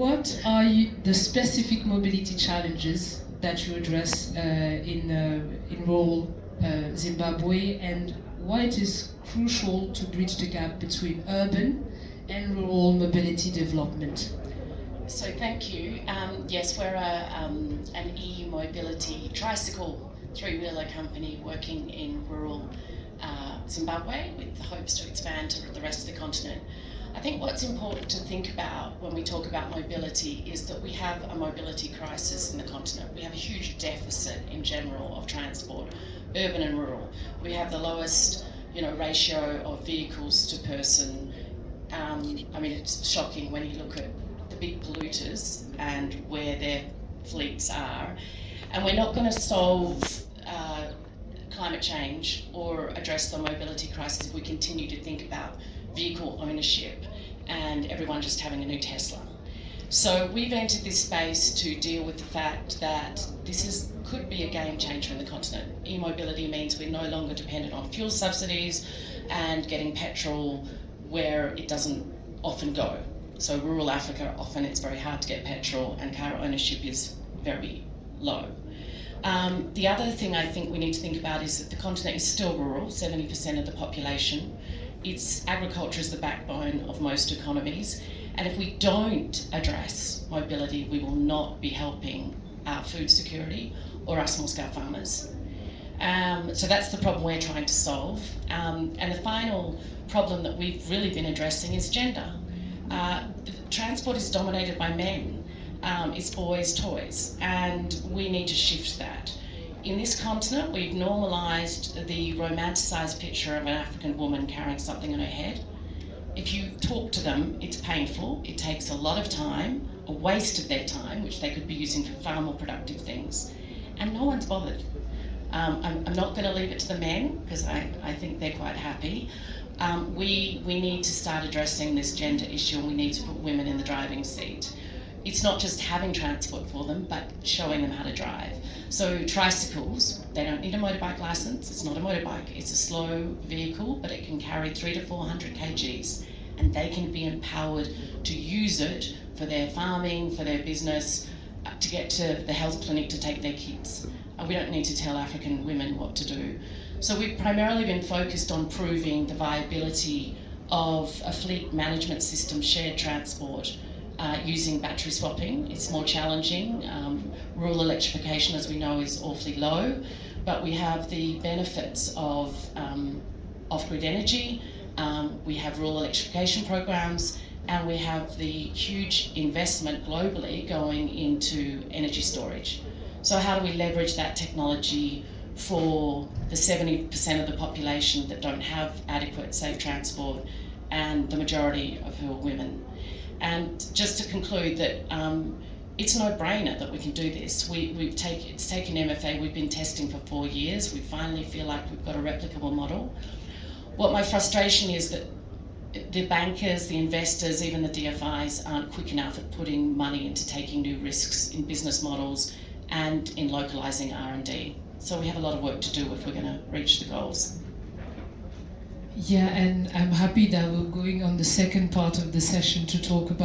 what are the specific mobility challenges that you address in rural Zimbabwe, and why it is crucial to bridge the gap between urban and rural mobility development? So thank you. Yes, we're an EU mobility tricycle three-wheeler company working in rural Zimbabwe with the hopes to expand to the rest of the continent. I think what's important to think about when we talk about mobility is that we have a mobility crisis in the continent. We have a huge deficit in general of transport, urban and rural. We have the lowest, ratio of vehicles to person. It's shocking when you look at the big polluters and where their fleets are. And we're not going to solve climate change or address the mobility crisis if we continue to think about vehicle ownership and everyone just having a new Tesla. So we've entered this space to deal with the fact that this could be a game changer in the continent. E-mobility means we're no longer dependent on fuel subsidies and getting petrol where it doesn't often go. So rural Africa, often it's very hard to get petrol and car ownership is very low. The other thing I think we need to think about is that the continent is still rural, 70% of the population. Agriculture is the backbone of most economies, and if we don't address mobility, we will not be helping our food security or our small-scale farmers. So that's the problem we're trying to solve. And the final problem that we've really been addressing is gender. Transport is dominated by men. It's boys' toys, and we need to shift that. In this continent, we've normalised the romanticised picture of an African woman carrying something on her head. If you talk to them, it's painful, it takes a lot of time, a waste of their time, which they could be using for far more productive things, and no one's bothered. I'm not going to leave it to the men, because I think they're quite happy. We need to start addressing this gender issue, and we need to put women in the driving seat. It's not just having transport for them, but showing them how to drive. So tricycles, they don't need a motorbike licence. It's not a motorbike. It's a slow vehicle, but it can carry 300 to 400 kgs, and they can be empowered to use it for their farming, for their business, to get to the health clinic to take their kids. We don't need to tell African women what to do. So we've primarily been focused on proving the viability of a fleet management system, shared transport, using battery swapping. It's more challenging. Rural electrification, as we know, is awfully low, but we have the benefits of off-grid energy, we have rural electrification programs, and we have the huge investment globally going into energy storage. So how do we leverage that technology for the 70% of the population that don't have adequate safe transport, and the majority of who are women? And just to conclude that it's no brainer that we can do this. It's taken MFA, we've been testing for 4 years. We finally feel like we've got a replicable model. What my frustration is that the bankers, the investors, even the DFIs aren't quick enough at putting money into taking new risks in business models and in localising R&D. So we have a lot of work to do if we're going to reach the goals. Yeah, and I'm happy that we're going on the second part of the session to talk about